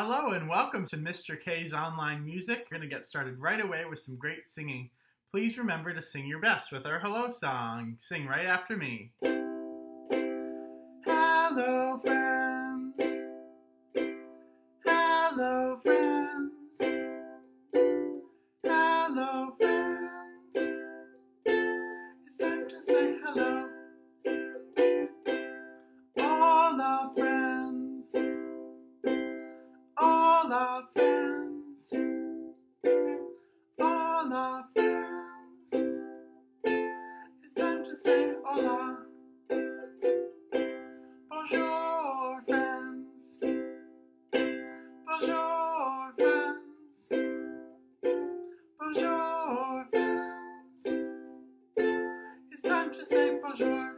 Hello and welcome to Mr. K's Online Music. We're going to get started right away with some great singing. Please remember to sing your best with our hello song. Sing right after me. Hello friends, hello friends, hello friends. It's time to say hello. All our friends, all our friends, all our friends. It's time to say hola. Bonjour friends, bonjour friends, bonjour friends. It's time to say bonjour.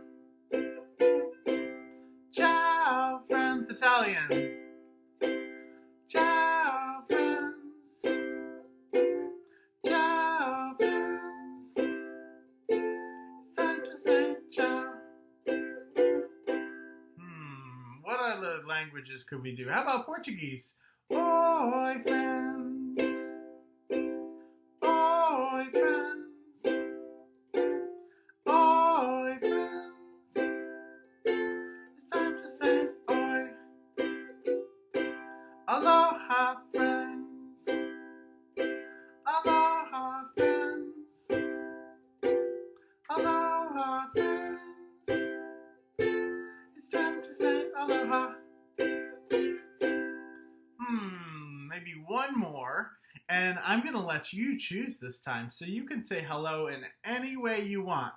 Ciao friends, Italian. Ciao friends, ciao friends. It's time to say ciao. What other languages could we do? How about Portuguese? Oi friends, oi friends, oi friends. It's time to say oi. Aloha friends, aloha friends, aloha friends. It's time to say aloha. Maybe one more, and I'm going to let you choose this time, so you can say hello in any way you want,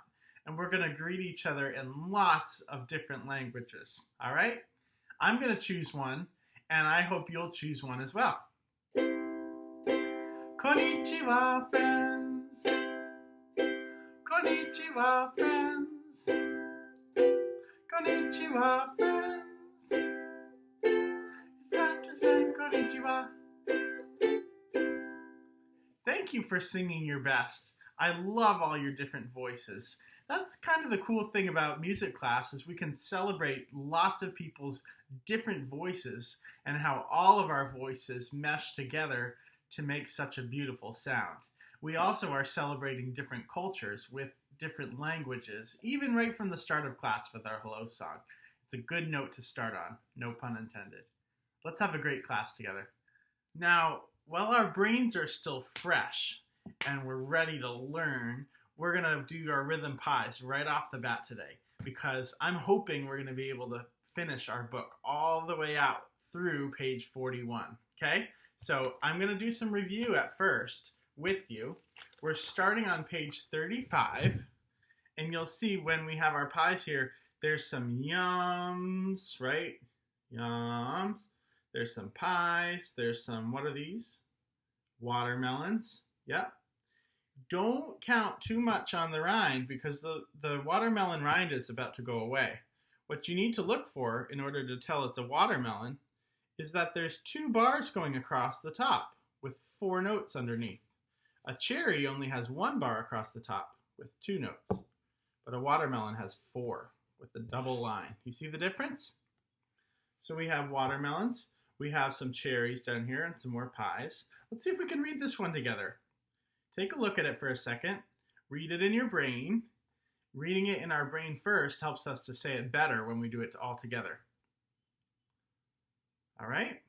and we're going to greet each other in lots of different languages, all right? I'm going to choose one, and I hope you'll choose one as well. Konnichiwa, friends. Konnichiwa, friends. Konnichiwa, friends. It's time to say konnichiwa. Thank you for singing your best. I love all your different voices. That's kind of the cool thing about music class is we can celebrate lots of people's different voices and how all of our voices mesh together to make such a beautiful sound. We also are celebrating different cultures with different languages, even right from the start of class with our hello song. It's a good note to start on, no pun intended. Let's have a great class together. Now, while our brains are still fresh and we're ready to learn, we're going to do our rhythm pies right off the bat today because I'm hoping we're going to be able to finish our book all the way out through page 41, okay? So I'm going to do some review at first with you. We're starting on page 35, and you'll see when we have our pies here, there's some yums, right? Yums. There's some pies. There's some, what are these? Watermelons. Yep. Don't count too much on the rind because the watermelon rind is about to go away. What you need to look for in order to tell it's a watermelon is that there's 2 bars going across the top with 4 notes underneath. A cherry only has 1 bar across the top with 2 notes, but a watermelon has 4 with a double line. You see the difference? So we have watermelons, we have some cherries down here and some more pies. Let's see if we can read this one together. Take a look at it for a second. Read it in your brain. Reading it in our brain first helps us to say it better when we do it all together. All right?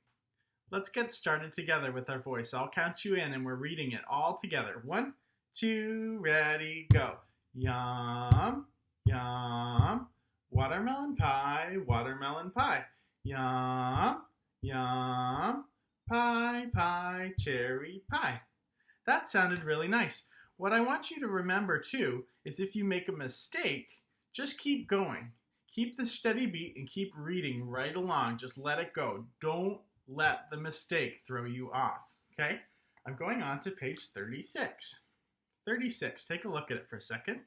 Let's get started together with our voice. I'll count you in and we're reading it all together. 1, 2, ready, go. Yum, yum, watermelon pie, watermelon pie. Yum, yum, pie, pie, cherry pie. That sounded really nice. What I want you to remember too is if you make a mistake, just keep going. Keep the steady beat and keep reading right along. Just let it go. Don't let the mistake throw you off. Okay? I'm going on to page 36. 36. Take a look at it for a second.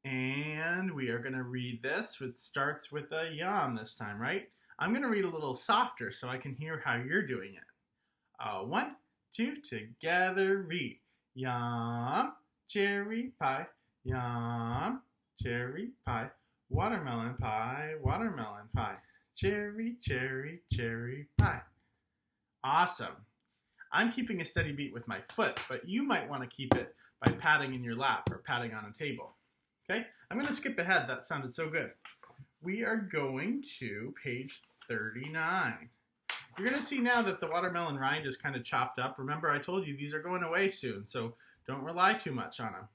And we are going to read this. It starts with a yum this time, right? I'm going to read a little softer so I can hear how you're doing it. 1, 2, together read. Yum, cherry pie. Yum, cherry pie. Watermelon pie, watermelon pie. cherry, cherry, cherry pie. Awesome. I'm keeping a steady beat with my foot, but you might want to keep it by patting in your lap or patting on a table. Okay? I'm going to skip ahead. That sounded so good. We are going to page 39. You're going to see now that the watermelon rind is kind of chopped up. Remember, I told you these are going away soon, so don't rely too much on them.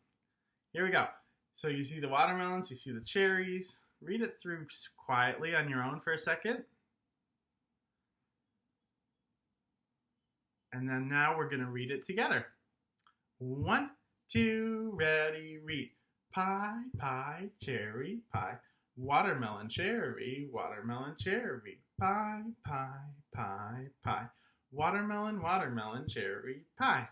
Here we go. So you see the watermelons, you see the cherries. Read it through quietly on your own for a second. And then now we're going to read it together. 1, 2, ready, read. Pie, pie, cherry, pie. Watermelon, cherry, watermelon, cherry. Pie, pie, pie, pie. Watermelon, watermelon, cherry, pie.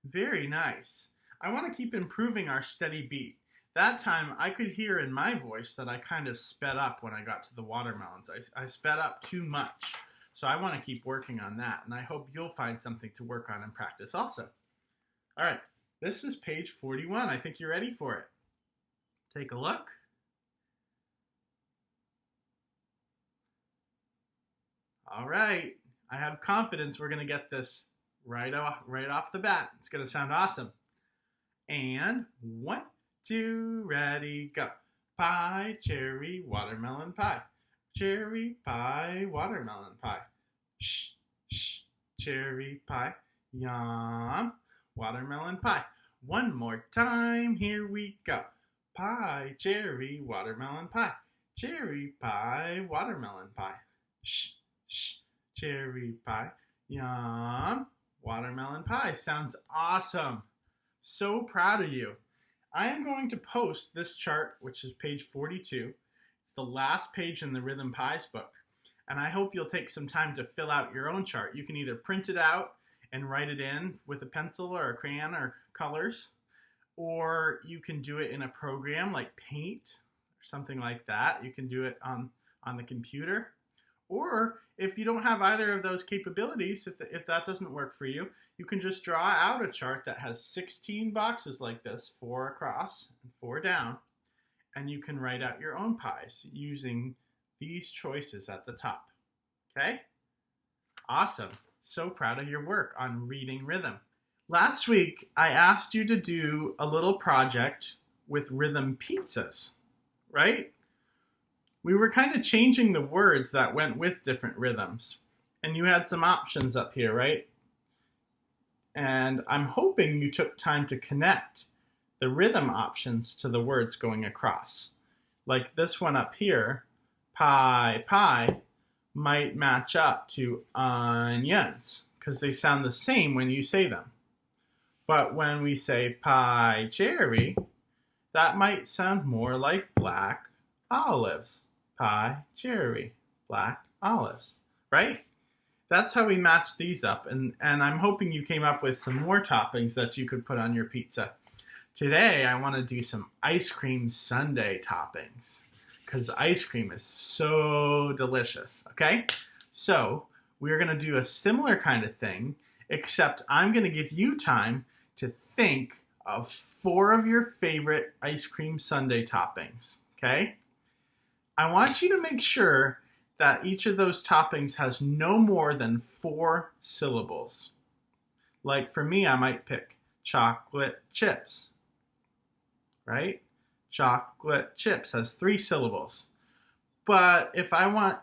Very nice. I want to keep improving our steady beat. That time I could hear in my voice that I kind of sped up when I got to the watermelons. I sped up too much. So I want to keep working on that, and I hope you'll find something to work on and practice also. All right, this is page 41. I think you're ready for it. Take a look. All right, I have confidence we're going to get this right off the bat. It's going to sound awesome. And 1, 2, ready, go. Pie, cherry, watermelon pie. Cherry pie, watermelon pie. Shh, shh, cherry pie. Yum, watermelon pie. One more time, here we go. Pie, cherry, watermelon pie. Cherry pie, watermelon pie. Shh, shh, cherry pie. Yum, watermelon pie. Sounds awesome. So proud of you. I am going to post this chart, which is page 42. It's the last page in the Rhythm Pies book. And I hope you'll take some time to fill out your own chart. You can either print it out and write it in with a pencil or a crayon or colors, or you can do it in a program like Paint or something like that. You can do it on the computer. Or if you don't have either of those capabilities, if that doesn't work for you, you can just draw out a chart that has 16 boxes like this, 4 across and 4 down, and you can write out your own pies using these choices at the top. Okay? Awesome. So proud of your work on reading rhythm. Last week, I asked you to do a little project with rhythm pizzas, right? We were kind of changing the words that went with different rhythms. And you had some options up here, right? And I'm hoping you took time to connect the rhythm options to the words going across. Like this one up here, pie, pie, might match up to onions because they sound the same when you say them. But when we say pie, cherry, that might sound more like black olives. Pie, cherry, black olives, right? That's how we match these up, and I'm hoping you came up with some more toppings that you could put on your pizza. Today, I want to do some ice cream sundae toppings, because ice cream is so delicious, okay? So, we're going to do a similar kind of thing, except I'm going to give you time to think of 4 of your favorite ice cream sundae toppings, okay? I want you to make sure that each of those toppings has no more than 4 syllables. Like for me, I might pick chocolate chips, right? Chocolate chips has 3 syllables. But if I want,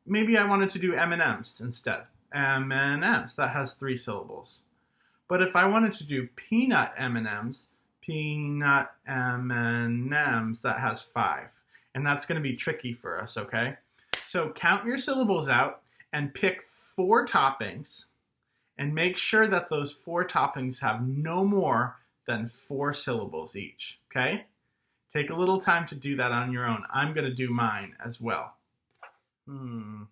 maybe I wanted to do M&Ms instead. M&Ms, that has 3 syllables. But if I wanted to do peanut M&Ms, peanut M&Ms, that has 5. And that's going to be tricky for us, okay? So count your syllables out and pick 4 toppings and make sure that those 4 toppings have no more than 4 syllables each, okay? Take a little time to do that on your own. I'm going to do mine as well. I'm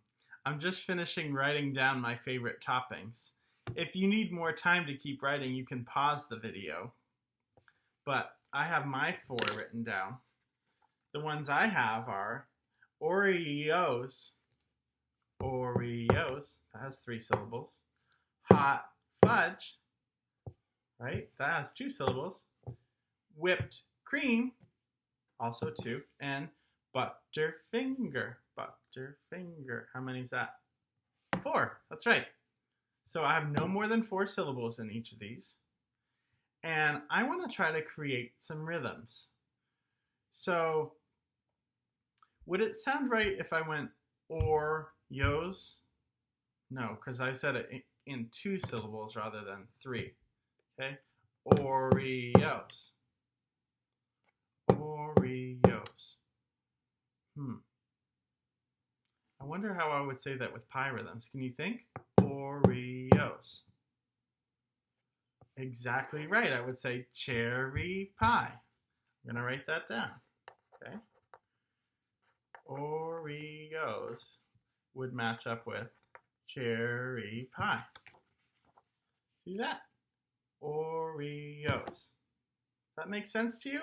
just finishing writing down my favorite toppings. If you need more time to keep writing, you can pause the video. But I have my 4 written down. The ones I have are Oreos, that has 3 syllables. Hot fudge, right, that has 2 syllables. Whipped cream, also 2. And Butterfinger, Butterfinger. How many is that? 4. That's right. So I have no more than 4 syllables in each of these. And I want to try to create some rhythms. So would it sound right if I went or-yos? No, because I said it in 2 syllables rather than 3. Okay? Oreos. Oreos. I wonder how I would say that with pie rhythms. Can you think? Oreos. Exactly right. I would say cherry pie. I'm going to write that down. Okay. Oreos would match up with cherry pie. See that? Oreos. That makes sense to you?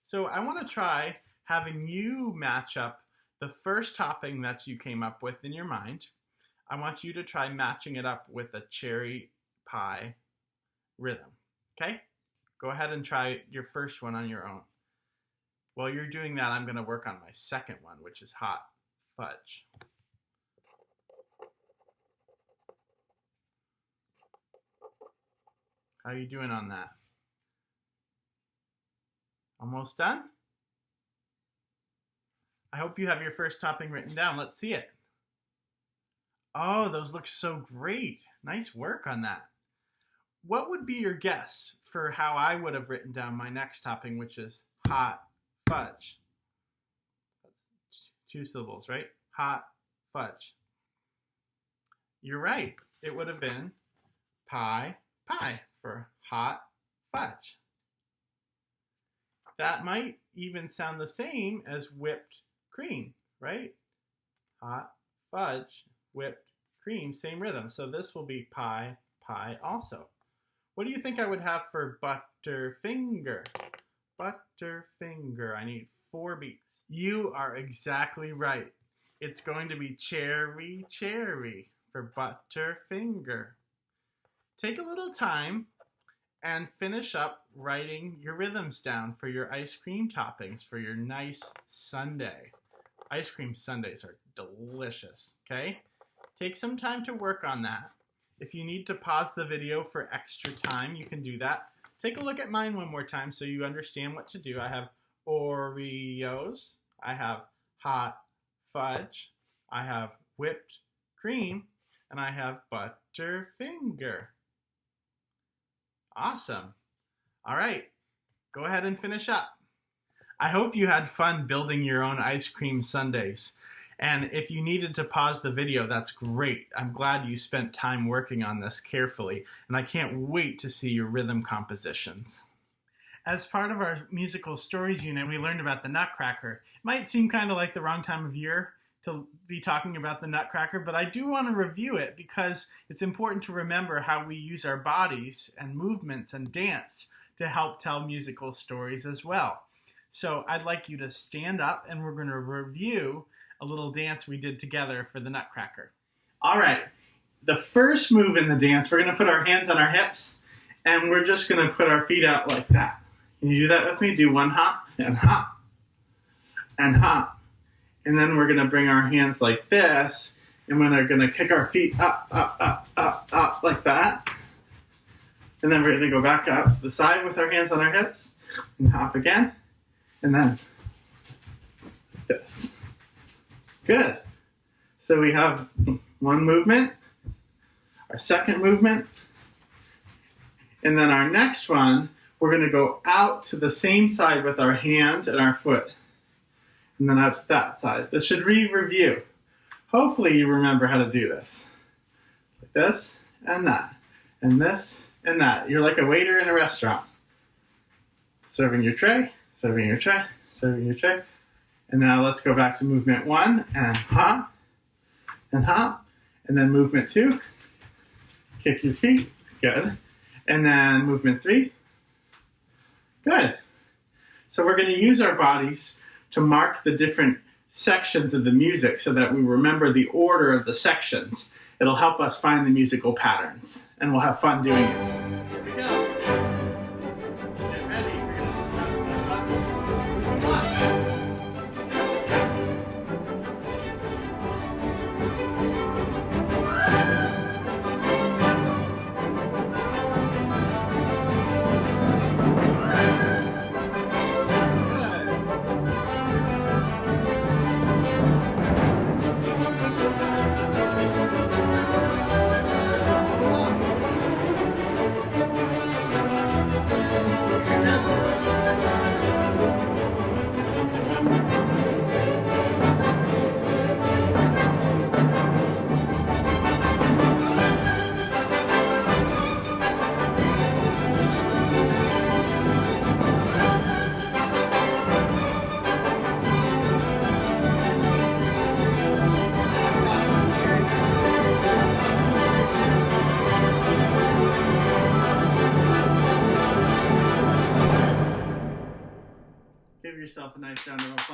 So I want to try having you match up the first topping that you came up with in your mind. I want you to try matching it up with a cherry pie rhythm. Okay? Go ahead and try your first one on your own. While you're doing that, I'm going to work on my second one, which is hot fudge. How are you doing on that? Almost done? I hope you have your first topping written down. Let's see it. Oh, those look so great. Nice work on that. What would be your guess for how I would have written down my next topping, which is hot fudge? 2 syllables, right? Hot fudge. You're right. It would have been pie for hot fudge. That might even sound the same as whipped cream, right? Hot fudge, whipped cream, same rhythm. So this will be pie also. What do you think I would have for butterfinger? Butterfinger. I need 4 beats. You are exactly right. It's going to be cherry for butterfinger. Take a little time and finish up writing your rhythms down for your ice cream toppings for your nice sundae. Ice cream sundaes are delicious, okay? Take some time to work on that. If you need to pause the video for extra time, you can do that. Take a look at mine one more time so you understand what to do. I have Oreos, I have hot fudge, I have whipped cream, and I have butterfinger. Awesome. All right, go ahead and finish up. I hope you had fun building your own ice cream sundaes. And if you needed to pause the video, that's great. I'm glad you spent time working on this carefully, and I can't wait to see your rhythm compositions. As part of our musical stories unit, we learned about the Nutcracker. It might seem kind of like the wrong time of year to be talking about the Nutcracker, but I do want to review it because it's important to remember how we use our bodies and movements and dance to help tell musical stories as well. So I'd like you to stand up and we're going to review a little dance we did together for the Nutcracker. All right, the first move in the dance, we're going to put our hands on our hips and we're just going to put our feet out like that. Can you do that with me? Do 1 hop and hop and hop. And then we're going to bring our hands like this and we're going to kick our feet up, up, up, up, up like that. And then we're going to go back up the side with our hands on our hips and hop again. And then this. Good. So we have one movement, our second movement, and then our next one, we're going to go out to the same side with our hand and our foot. And then out to that side. This should review. Hopefully you remember how to do this. Like this and that. And this and that. You're like a waiter in a restaurant. Serving your tray, serving your tray, serving your tray. And now let's go back to movement 1 and hop, and then movement 2, kick your feet, good. And then movement 3, good. So we're going to use our bodies to mark the different sections of the music so that we remember the order of the sections. It'll help us find the musical patterns, and we'll have fun doing it. Here we go. Get ready. We're going to press this button. Come on.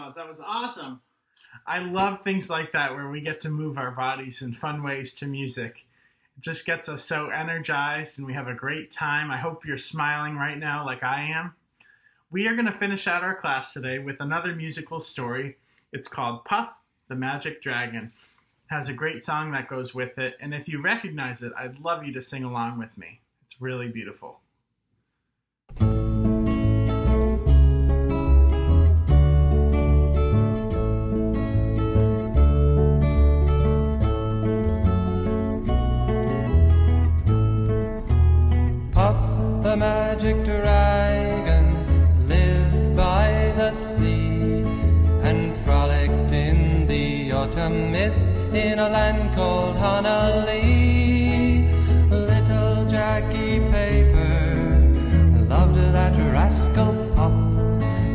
applause. That was awesome. I love things like that where we get to move our bodies in fun ways to music. It just gets us so energized and we have a great time. I hope you're smiling right now like I am. We are going to finish out our class today with another musical story. It's called Puff the Magic Dragon. It has a great song that goes with it, and if you recognize it, I'd love you to sing along with me. It's really beautiful. The magic dragon lived by the sea and frolicked in the autumn mist in a land called Honolulu. Little Jackie Paper loved that rascal Puff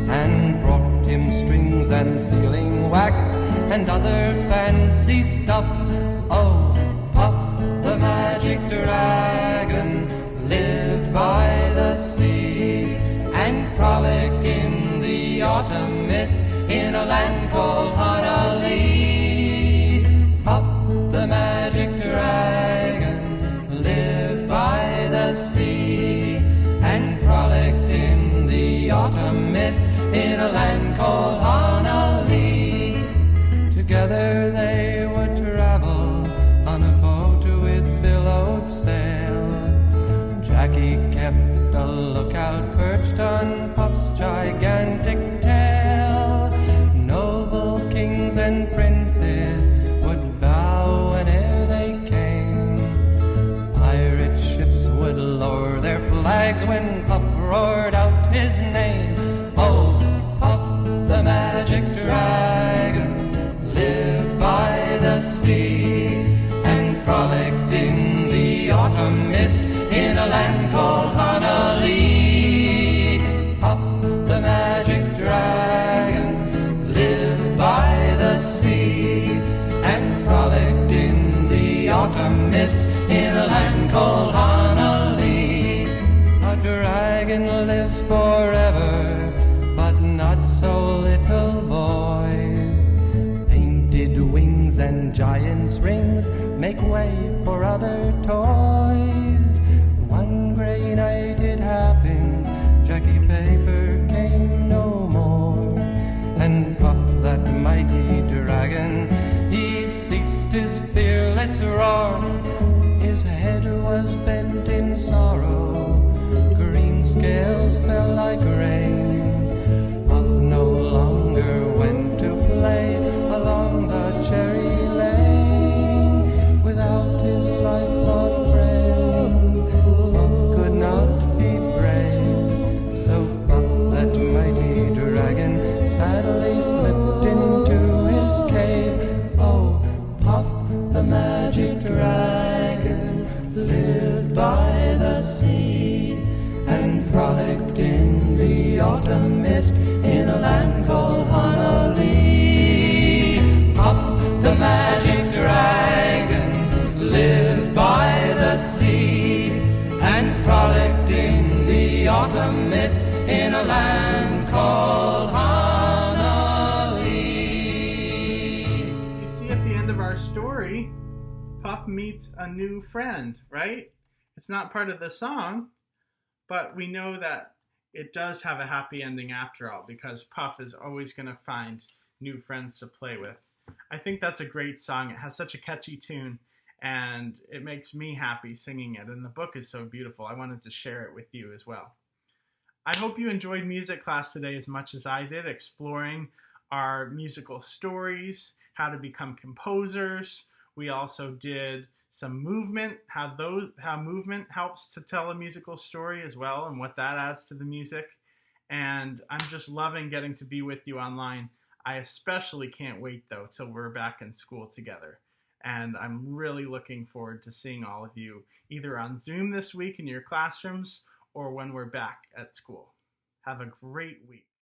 and brought him strings and sealing wax and other fancy stuff. Oh, Puff the magic dragon lived by the sea and frolicked in the autumn mist in a land called Honolulu. Puff the magic dragon lived by the sea and frolicked in the autumn mist in a land called Honolulu. Together they would travel on a boat with billowed sail. Jackie kept a lookout perched on Puff's gigantic tail. Noble kings and princes would bow whene'er they came. Pirate ships would lower their flags when Puff roared out his name. Oh, Puff the magic dragon lived by the sea and frolicked in the autumn mist in a land called Honolulu. Puff the magic dragon lived by the sea and frolicked in the autumn mist in a land called Honolulu. A dragon lives forever, but not so little boys. Painted wings and giant's rings make way for other toys. One gray night it happened, Jackie Paper came no more, and Puff that mighty dragon, he ceased his fearless roar. His head was bent in sorrow, green scales fell like rain. Puff no longer went to play along the cherry lane. Without his lifelong friend, Puff could not be brave. So Puff that mighty dragon sadly slipped into his cave. Oh, Puff the magic dragon lived by the sea and frolicked in the autumn mist in a land called Honolulu. Puff the magic dragon lived by the sea and frolicked in the autumn mist in a land called Honolulu. You see at the end of our story, Puff meets a new friend, right? It's not part of the song, but we know that it does have a happy ending after all, because Puff is always going to find new friends to play with. I think that's a great song. It has such a catchy tune, and it makes me happy singing it, and the book is so beautiful. I wanted to share it with you as well. I hope you enjoyed music class today as much as I did, exploring our musical stories, how to become composers. We also did some movement, how movement helps to tell a musical story as well, and what that adds to the music. And I'm just loving getting to be with you online. I especially can't wait though till we're back in school together. And I'm really looking forward to seeing all of you either on Zoom this week in your classrooms or when we're back at school. Have a great week.